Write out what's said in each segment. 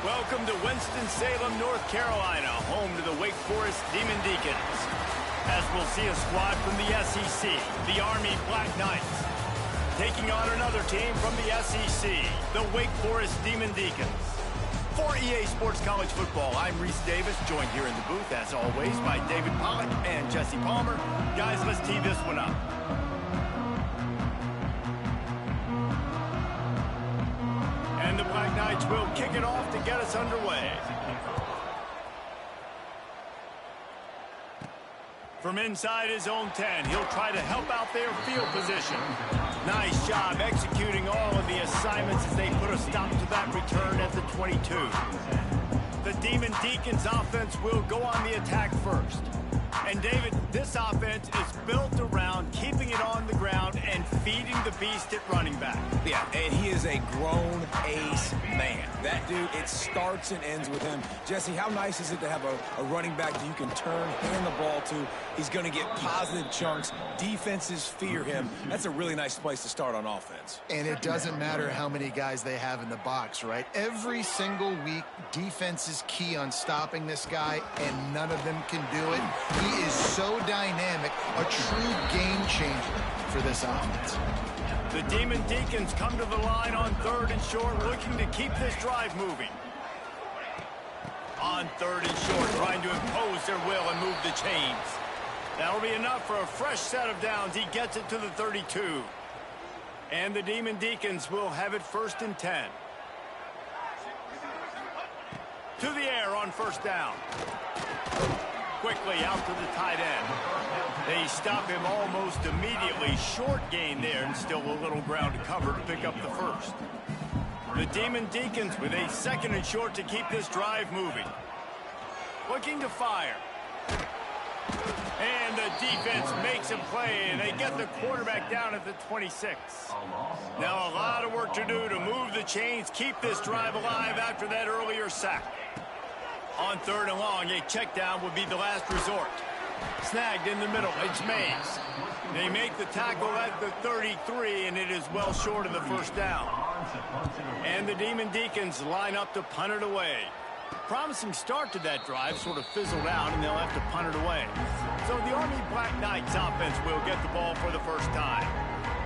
Welcome to Winston-Salem, North Carolina, home to the Wake Forest Demon Deacons. As we'll see a squad from the SEC, the Army Black Knights, taking on another team from the SEC, the Wake Forest Demon Deacons. For EA Sports College Football, I'm Reese Davis, joined here in the booth, as always, by David Pollack and Jesse Palmer. Guys, let's tee this one up. And the Black Knights will kick it off to get us underway. From inside his own 10, he'll try to help out their field position. Nice job executing all of the assignments as they put a stop to that return at the 22. The Demon Deacons offense will go on the attack first. And David, this offense is built around keeping it on the ground and feeding the beast at running back. Yeah, and he is a grown ace man. That dude, it starts and ends with him. Jesse, how nice is it to have a running back that you can turn, hand the ball to? He's going to get positive chunks. Defenses fear him. That's a really nice place to start on offense. And it doesn't matter how many guys they have in the box, right? Every single week, defense is key on stopping this guy, and none of them can do it. He is so dynamic, a true game changer for this offense. The Demon Deacons come to the line on 3rd and short, looking to keep this drive moving. On 3rd and short, trying to impose their will and move the chains. That'll be enough for a fresh set of downs. He gets it to the 32. And the Demon Deacons will have it 1st and 10. To the air on 1st down. Quickly out to the tight end. They stop him almost immediately. Short gain there, and still a little ground to cover to pick up the 1st. The Demon Deacons with a 2nd and short to keep this drive moving. Looking to fire. And the defense makes a play, and they get the quarterback down at the 26. Now a lot of work to do to move the chains, keep this drive alive after that earlier sack. On 3rd and long, a check down would be the last resort. Snagged in the middle, it's Mays. They make the tackle at the 33, and it is well short of the 1st down. And the Demon Deacons line up to punt it away. Promising start to that drive, sort of fizzled out, and they'll have to punt it away. So the Army Black Knights offense will get the ball for the first time.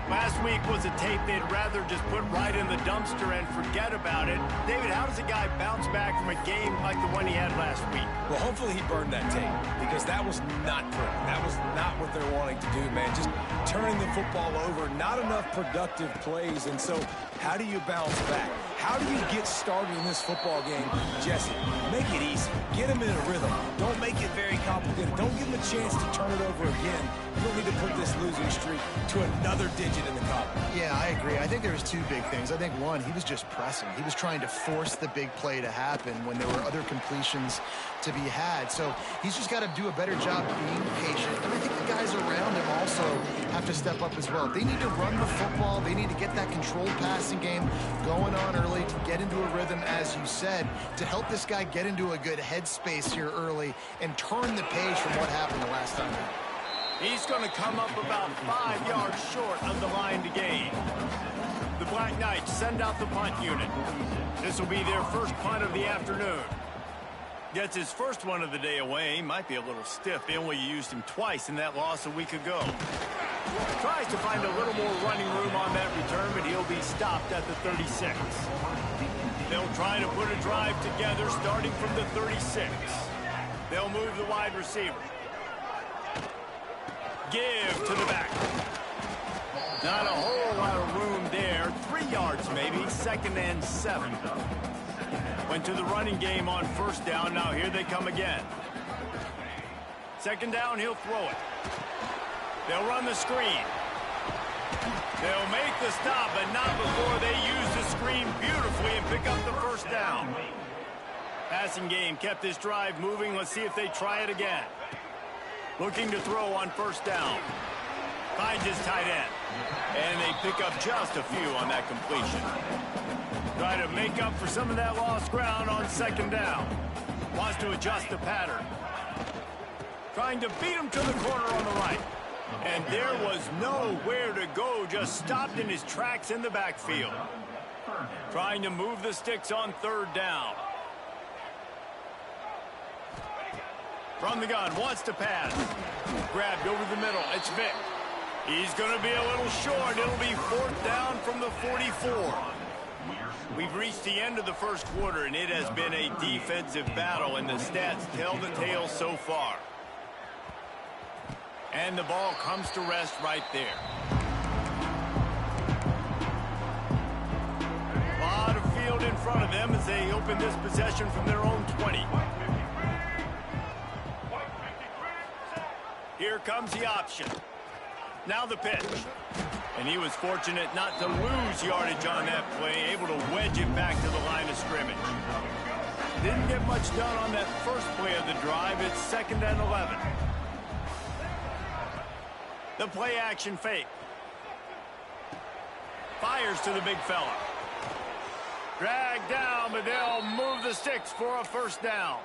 Last week was a tape they'd rather just put right in the dumpster and forget about it. David, how does a guy bounce back from a game like the one he had last week? Well, hopefully he burned that tape, because that was not pretty. That was not what they're wanting to do, man. Just turning the football over, not enough productive plays. And so how do you bounce back? How do you get started in this football game? Jesse, make it easy. Get him in a rhythm. Don't make it very complicated. Don't give him a chance to turn it over again. You don't need to put this losing streak to another digit in the column. Yeah, I agree. I think there was two big things. I think, one, he was just pressing. He was trying to force the big play to happen when there were other completions to be had. So he's just got to do a better job being patient. And I think the guys around him also have to step up as well. They need to run the football. They need to get that controlled passing game going on early to get into a rhythm, as you said, to help this guy get into a good headspace here early and turn the page from what happened the last time. He's going to come up about 5 yards short of the line to gain. The Black Knights send out the punt unit. This will be their first punt of the afternoon. Gets his first one of the day away. Might be a little stiff. They only used him twice in that loss a week ago. Tries to find a little more running room on that return, but he'll be stopped at the 36. They'll try to put a drive together starting from the 36. They'll move the wide receiver. Give to the back. Not a whole lot of room there. 3 yards maybe. 2nd and 7. Went to the running game on 1st down. Now here they come again. 2nd down, he'll throw it. They'll run the screen. They'll make the stop, but not before they use the screen beautifully and pick up the 1st down. Passing game kept this drive moving. Let's see if they try it again. Looking to throw on 1st down. Finds his tight end. And they pick up just a few on that completion. Try to make up for some of that lost ground on 2nd down. Wants to adjust the pattern. Trying to beat him to the corner on the right. And there was nowhere to go, just stopped in his tracks in the backfield. Trying to move the sticks on 3rd down. From the gun, wants to pass. Grabbed over the middle. It's Vick. He's going to be a little short. It'll be 4th down from the 44. We've reached the end of the first quarter, and it has been a defensive battle, and the stats tell the tale so far. And the ball comes to rest right there. A lot of field in front of them as they open this possession from their own 20. Here comes the option. Now the pitch. And he was fortunate not to lose yardage on that play, able to wedge it back to the line of scrimmage. Didn't get much done on that first play of the drive. It's 2nd and 11. The play action fake. Fires to the big fella. Dragged down, but they'll move the sticks for a 1st down.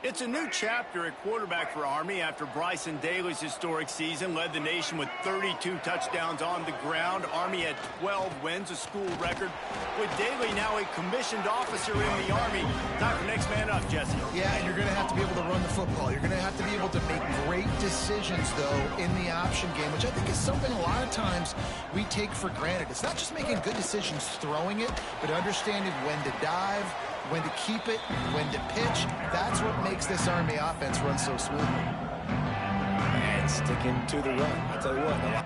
It's a new chapter at quarterback for Army after Bryson Daly's historic season led the nation with 32 touchdowns on the ground. Army had 12 wins, a school record. With Daly now a commissioned officer in the Army. Time for next man up, Jesse. Yeah, and you're going to have to be able to run the football. You're going to have to be able to make great decisions, though, in the option game, which I think is something a lot of times we take for granted. It's not just making good decisions throwing it, but understanding when to dive, when to keep it, when to pitch. That's what makes this Army offense run so smoothly. And sticking to the run. I'll tell you what.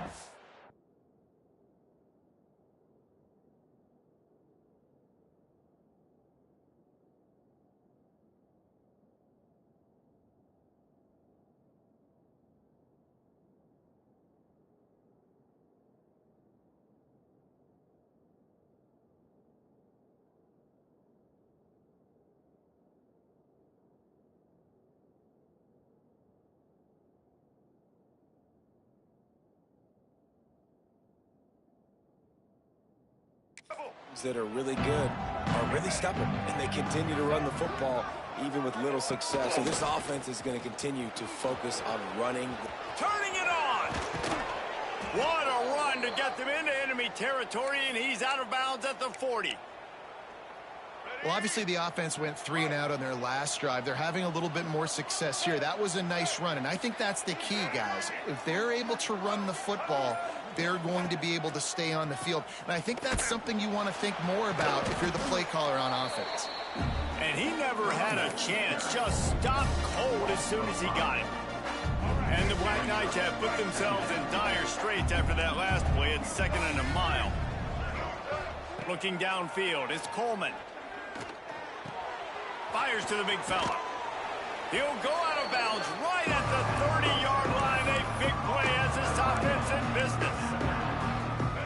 That are really good are really stubborn, and they continue to run the football even with little success. So this offense is going to continue to focus on running. Turning it on. What a run to get them into enemy territory, and he's out of bounds at the 40. Well, obviously the offense went 3 and out on their last drive. They're having a little bit more success here. That was a nice run, and I think that's the key, guys. If they're able to run the football, they're going to be able to stay on the field. And I think that's something you want to think more about if you're the play caller on offense. And he never had a chance. Just stopped cold as soon as he got it. And the Black Knights have put themselves in dire straits after that last play. It's 2nd and a mile. Looking downfield, it's Coleman. Fires to the big fella. He'll go out of bounds right at the 30-yard line. A big play as this offense in business.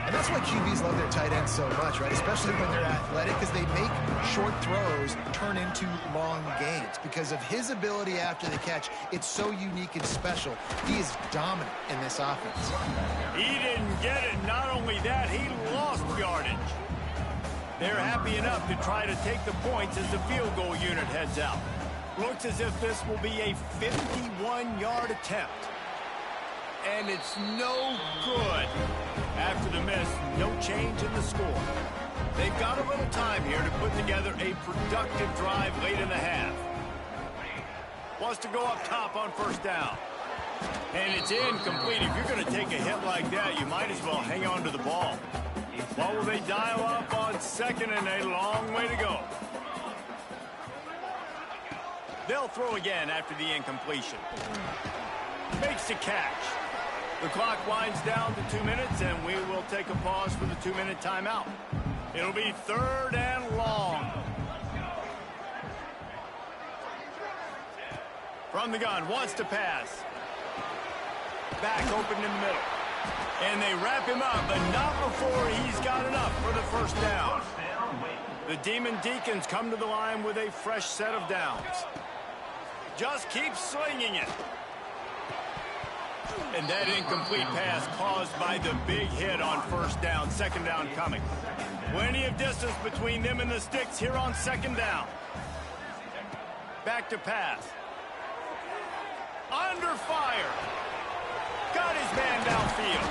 And that's why QBs love their tight ends so much, right? Especially when they're athletic, because they make short throws turn into long gains. Because of his ability after the catch, it's so unique and special. He is dominant in this offense. He didn't get it. Not only that, he lost yardage. They're happy enough to try to take the points as the field goal unit heads out. Looks as if this will be a 51-yard attempt. And it's no good. After the miss, no change in the score. They've got a little time here to put together a productive drive late in the half. Wants to go up top on 1st down. And it's incomplete. If you're going to take a hit like that, you might as well hang on to the ball. What will they dial up on 2nd and a long way to go? They'll throw again after the incompletion. Makes the catch. The clock winds down to 2 minutes, and we will take a pause for the 2-minute timeout. It'll be 3rd and long. From the gun, wants to pass. Back open in the middle. And they wrap him up, but not before he's got enough for the 1st down. The Demon Deacons come to the line with a fresh set of downs. Just keep slinging it. And that incomplete pass caused by the big hit on 1st down. 2nd down coming. Plenty of distance between them and the sticks here on 2nd down. Back to pass. Under fire. Got his man downfield.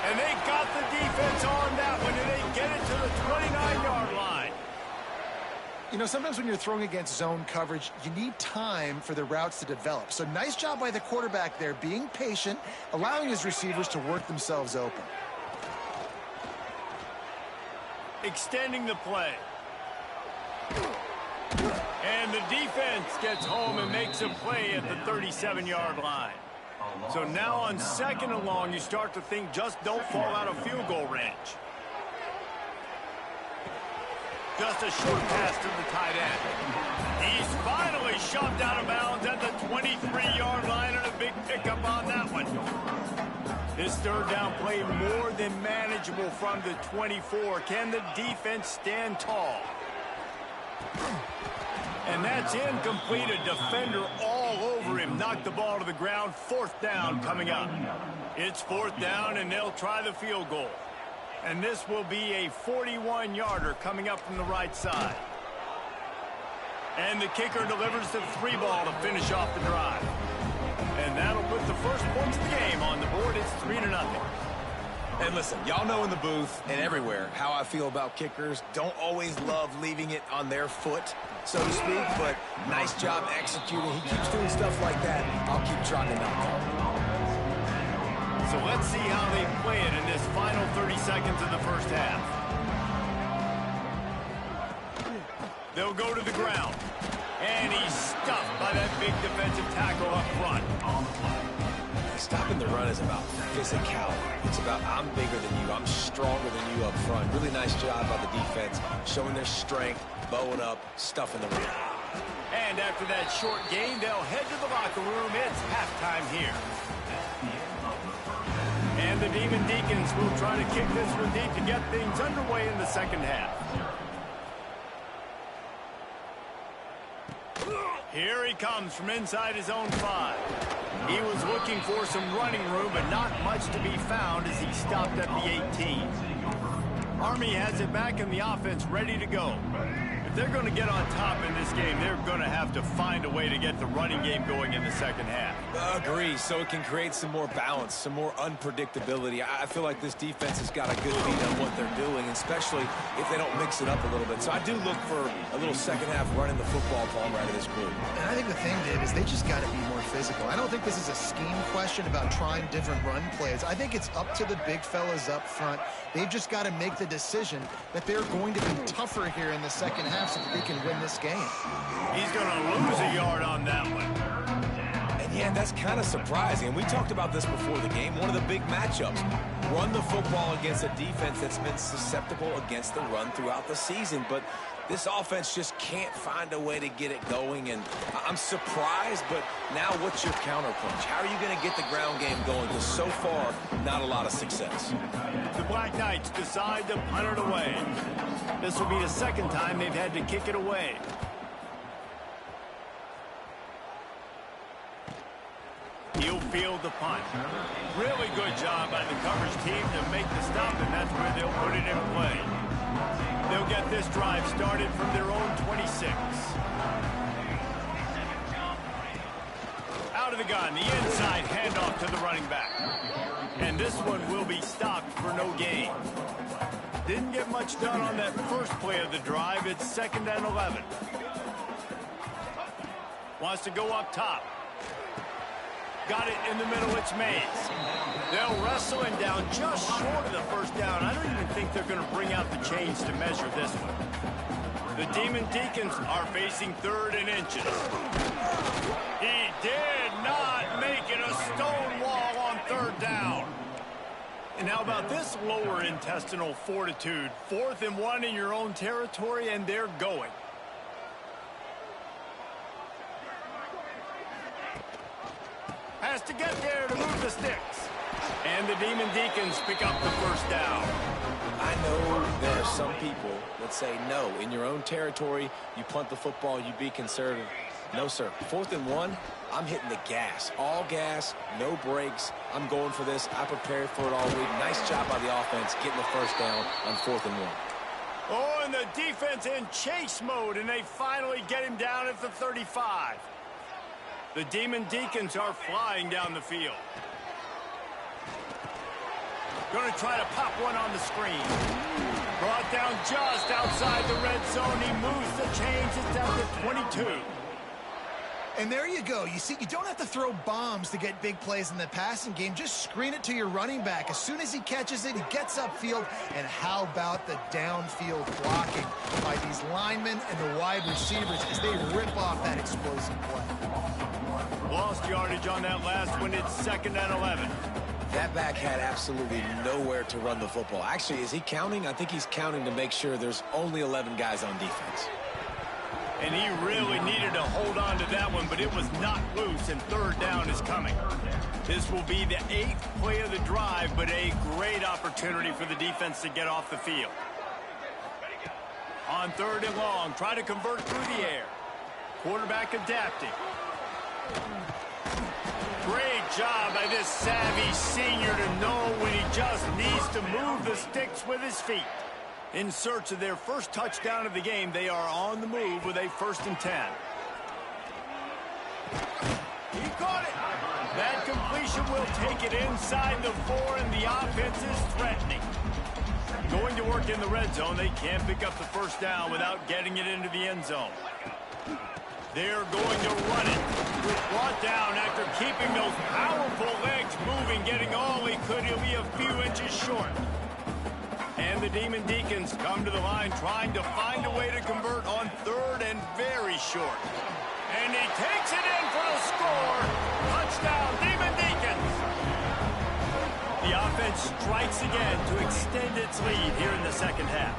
And they got the defense on that one, and they get it to the 29-yard line. You know, sometimes when you're throwing against zone coverage, you need time for the routes to develop. So nice job by the quarterback there, being patient, allowing his receivers to work themselves open. Extending the play. And the defense gets home and makes a play at the 37-yard line. So now on 2nd and long, you start to think just don't fall out of field goal range. Just a short pass to the tight end. He's finally shoved out of bounds at the 23-yard line, and a big pickup on that one. This 3rd down play more than manageable from the 24. Can the defense stand tall? And that's incomplete. A defender all over him. Knocked the ball to the ground. 4th down coming up. It's 4th down, and they'll try the field goal. And this will be a 41-yarder coming up from the right side. And the kicker delivers the 3 ball to finish off the drive. And that'll put the first points of the game on the board. It's 3-0. And listen, y'all know in the booth and everywhere how I feel about kickers. Don't always love leaving it on their foot, so to speak, but nice job executing. He keeps doing stuff like that. I'll keep trotting him out. So let's see how they play it in this final 30 seconds of the first half. They'll go to the ground. And he's stuffed by that big defensive tackle up front. Stopping the run is about physicality. It's about I'm bigger than you. I'm stronger than you up front. Really nice job by the defense, showing their strength, bowing up, stuffing the run. And after that short gain, they'll head to the locker room. It's halftime here. And the Demon Deacons will try to kick this one deep to get things underway in the second half. Here he comes from inside his own 5. He was looking for some running room, but not much to be found as he stopped at the 18. Army has it back in the offense ready to go. If they're going to get on top in this game, they're going to have to find a way to get the running game going in the second half. Agree, so it can create some more balance, some more unpredictability. I feel like this defense has got a good beat on what they're doing, especially if they don't mix it up a little bit. So I do look for a little second half running the football palm right of this group. And I think the thing, Dave, is they just got to be more physical. I don't think this is a scheme question about trying different run plays. I think it's up to the big fellas up front. They've just got to make the decision that they're going to be tougher here in the second half so that they can win this game. He's going to lose a yard on that one. And yeah, that's kind of surprising. And we talked about this before the game. One of the big matchups. Run the football against a defense that's been susceptible against the run throughout the season. But this offense just can't find a way to get it going. And I'm surprised, but now what's your counterpunch? How are you going to get the ground game going? Because so far, not a lot of success. The Black Knights decide to punt it away. This will be the second time they've had to kick it away. He'll field the punt. Really good job by the coverage team to make the stop, and that's where they'll put it in play. They'll get this drive started from their own 26. Out of the gun, the inside handoff to the running back. And this one will be stopped for no gain. Didn't get much done on that first play of the drive. It's 2nd and 11. Wants to go up top. Got it in the middle. It's Mays. They'll wrestle him down just short of the first down. I don't even think they're going to bring out the chains to measure this one. The Demon Deacons are facing 3rd and inches. He did not make it a stone wall on 3rd down. And how about this lower intestinal fortitude? 4th and 1 in your own territory, and they're going. Has to get there to move the sticks. And the Demon Deacons pick up the first down. I know there are some people that say, no, in your own territory, you punt the football, you be conservative. No, sir. 4th and 1, I'm hitting the gas. All gas, no brakes. I'm going for this. I prepared for it all week. Nice job by the offense getting the first down on 4th and 1. Oh, and the defense in chase mode, and they finally get him down at the 35. The Demon Deacons are flying down the field. Going to try to pop one on the screen. Brought down just outside the red zone. He moves the chains. It's down to 22. And there you go. You see, you don't have to throw bombs to get big plays in the passing game. Just screen it to your running back. As soon as he catches it, he gets upfield. And how about the downfield blocking by these linemen and the wide receivers as they rip off that explosive play. Lost yardage on that last one. It's 2nd and 11. That back had absolutely nowhere to run the football. Actually, is he counting? I think he's counting to make sure there's only 11 guys on defense. And he really needed to hold on to that one, but it was knocked loose, and 3rd down is coming. This will be the 8th play of the drive, but a great opportunity for the defense to get off the field. On 3rd and long, try to convert through the air. Quarterback adapting. Great job by this savvy senior to know when he just needs to move the sticks with his feet. In search of their first touchdown of the game, they are on the move with a 1st and 10. He caught it. That completion will take it inside the 4, and the offense is threatening. Going to work in the red zone, they can't pick up the 1st down without getting it into the end zone. They're going to run it. Brought down after keeping those powerful legs moving, getting all he could. He'll be a few inches short. And the Demon Deacons come to the line trying to find a way to convert on 3rd and very short. And he takes it in for the score. Touchdown, Demon Deacons. The offense strikes again to extend its lead here in the 2nd half.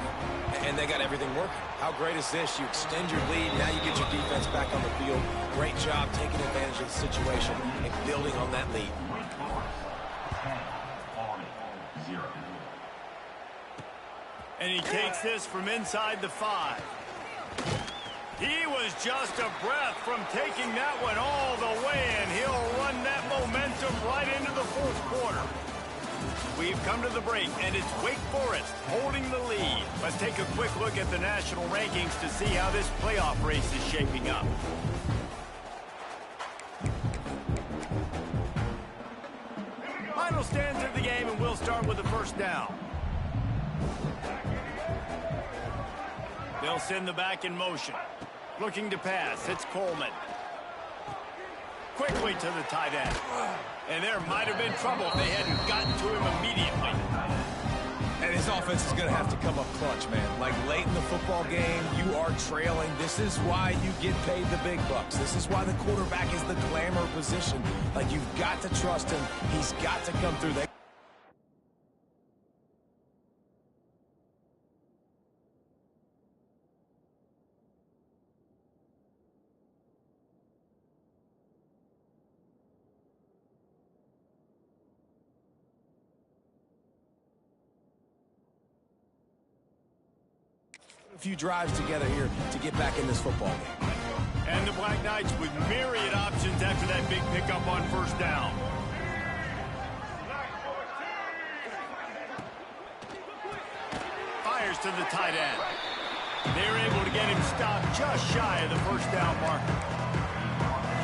And they got everything working. How great is this? You extend your lead, now you get your defense back on the field. Great job taking advantage of the situation and building on that lead. And he takes this from inside the 5. He was just a breath from taking that one all the way, and he'll run that momentum right into the 4th quarter. We've come to the break, and it's Wake Forest holding the lead. Let's take a quick look at the national rankings to see how this playoff race is shaping up. Final stanza of the game, and we'll start with the 1st down. They'll send the back in motion. Looking to pass. It's Coleman. Quickly to the tight end. And there might have been trouble if they hadn't gotten to him immediately. And his offense is going to have to come up clutch, man. Like late in the football game, you are trailing. This is why you get paid the big bucks. This is why the quarterback is the glamour position. Like, you've got to trust him. He's got to come through. Few drives together here to get back in this football game. And the Black Knights with myriad options after that big pickup on 1st down. Fires to the tight end. They're able to get him stopped just shy of the 1st down marker.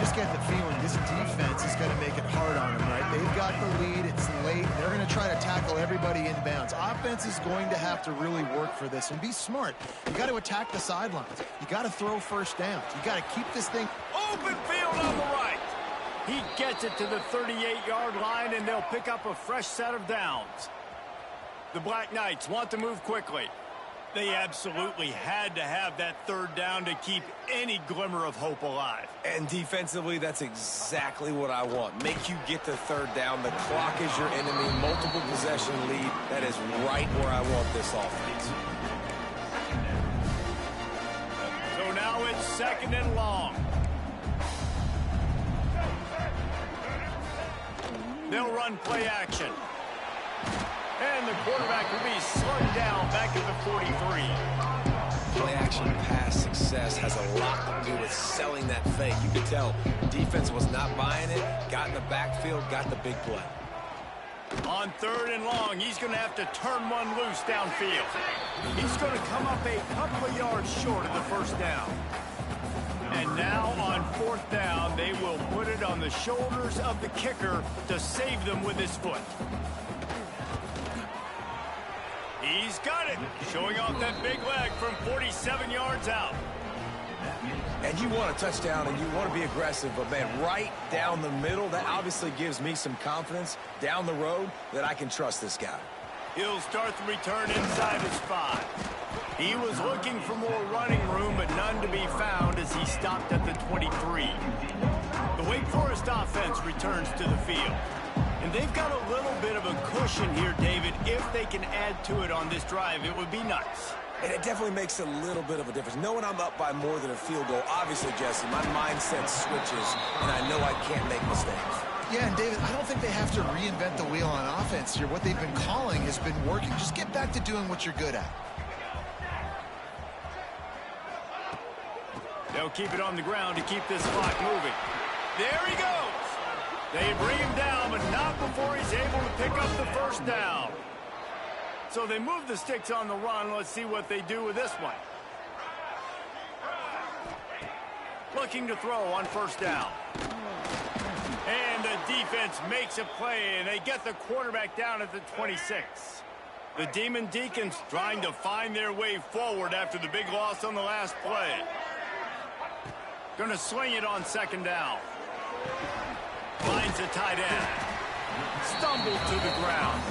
Just get the feeling this defense is going to make it hard on them, right? They've got the lead. It's late. They're going to try to tackle everybody inbounds. Offense is going to have to really work for this and be smart. You got to attack the sidelines. You got to throw 1st downs. You got to keep this thing open field on the right. He gets it to the 38-yard line, and they'll pick up a fresh set of downs. The Black Knights want to move quickly. They absolutely had to have that 3rd down to keep any glimmer of hope alive. And defensively, that's exactly what I want. Make you get the 3rd down. The clock is your enemy. Multiple possession lead. That is right where I want this offense. So now it's 2nd and long. They'll run play action. And the quarterback will be slowed down back at the 43. Play action pass success has a lot to do with selling that fake. You could tell defense was not buying it, got in the backfield, got the big play. On 3rd and long, he's going to have to turn one loose downfield. He's going to come up a couple of yards short of the 1st down. And now on 4th down, they will put it on the shoulders of the kicker to save them with his foot. He's got it. Showing off that big leg from 47 yards out. And you want a touchdown and you want to be aggressive, but, man, right down the middle, that obviously gives me some confidence down the road that I can trust this guy. He'll start the return inside his 5. He was looking for more running room, but none to be found as he stopped at the 23. The Wake Forest offense returns to the field. And they've got a little bit of a cushion here, David. If they can add to it on this drive, it would be nice. And it definitely makes a little bit of a difference. Knowing I'm up by more than a field goal, obviously, Jesse, my mindset switches, and I know I can't make mistakes. Yeah, and David, I don't think they have to reinvent the wheel on offense here. What they've been calling has been working. Just get back to doing what you're good at. They'll keep it on the ground to keep this clock moving. There he goes. They bring him down, but not before he's able to pick up the first down. So they move the sticks on the run. Let's see what they do with this one. Looking to throw on first down. And the defense makes a play, and they get the quarterback down at the 26. The Demon Deacons trying to find their way forward after the big loss on the last play. Going to swing it on second down. Finds a tight end. Stumbled to the ground.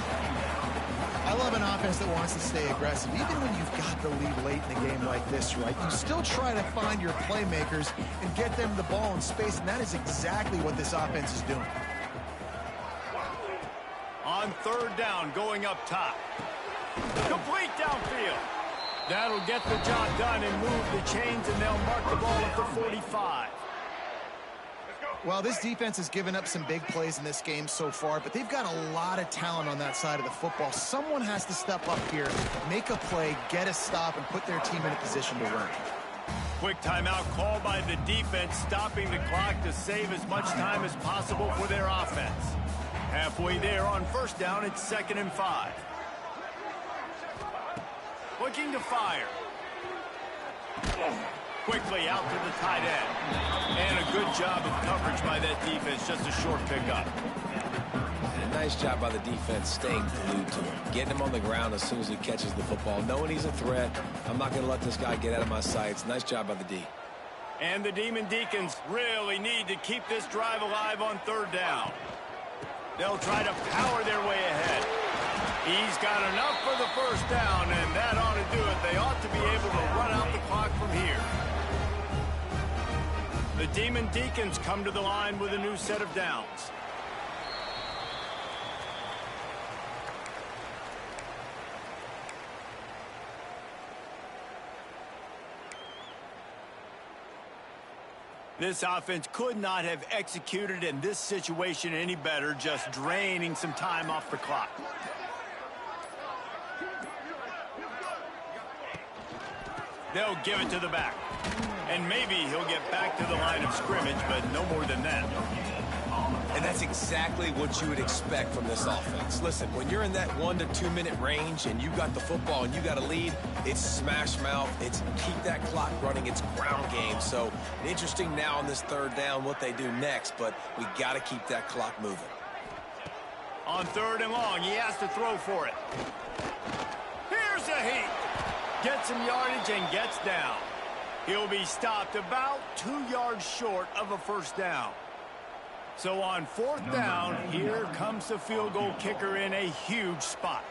I love an offense that wants to stay aggressive. Even when you've got the lead late in the game like this, right, you still try to find your playmakers and get them the ball in space, and that is exactly what this offense is doing. On third down, going up top. Complete downfield. That'll get the job done and move the chains, and they'll mark the ball at the 45. Well, this defense has given up some big plays in this game so far, but they've got a lot of talent on that side of the football. Someone has to step up here, make a play, get a stop, and put their team in a position to win. Quick timeout called by the defense, stopping the clock to save as much time as possible for their offense. Halfway there on first down, it's 2nd and 5. Looking to fire. Quickly out to the tight end. And a good job of coverage by that defense. Just a short pickup. And a nice job by the defense staying glued to him. Getting him on the ground as soon as he catches the football. Knowing he's a threat. I'm not going to let this guy get out of my sights. Nice job by the D. And the Demon Deacons really need to keep this drive alive on third down. They'll try to power their way ahead. He's got enough for the first down, and that ought to do it. They ought to be able to run out the clock from here. The Demon Deacons come to the line with a new set of downs. This offense could not have executed in this situation any better, just draining some time off the clock. They'll give it to the back. And maybe he'll get back to the line of scrimmage, but no more than that. And that's exactly what you would expect from this offense. Listen, when you're in that 1 to 2 minute range and you got the football and you got a lead, it's smash mouth, it's keep that clock running, it's ground game. So interesting now on this third down what they do next, but we got to keep that clock moving. On third and long, he has to throw for it. Here's a heat. Gets some yardage and gets down. He'll be stopped about 2 yards short of a first down. So on fourth down, here comes the field goal kicker in a huge spot.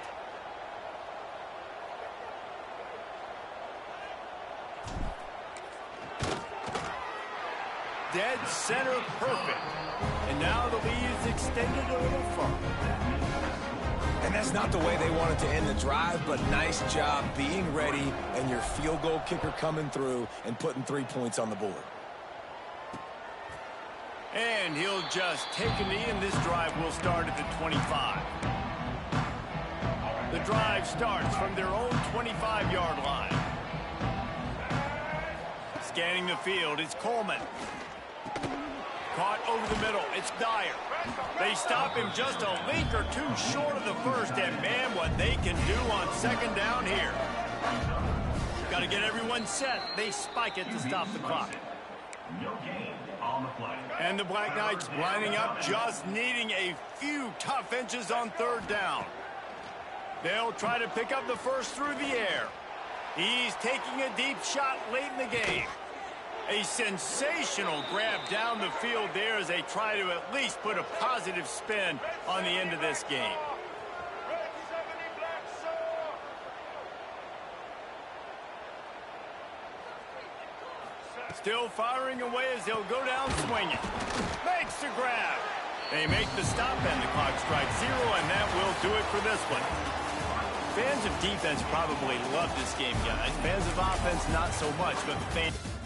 Dead center perfect. And now the lead is extended a little further. And that's not the way they wanted to end the drive, but nice job being ready and your field goal kicker coming through and putting 3 points on the board. And he'll just take a knee, and this drive will start at the 25. The drive starts from their own 25-yard line. Scanning the field, it's Coleman. Caught over the middle, it's Dyer. They stop him just a link or two short of the first, and man, what they can do on second down here. Got to get everyone set. They spike it to stop the clock. And the Black Knights lining up, just needing a few tough inches on third down. They'll try to pick up the first through the air. He's taking a deep shot late in the game. A sensational grab down the field there as they try to at least put a positive spin on the end of this game. Still firing away as he'll go down swinging. Makes the grab. They make the stop and the clock strikes 0, and that will do it for this one. Fans of defense probably love this game, guys. Fans of offense, not so much, but fans...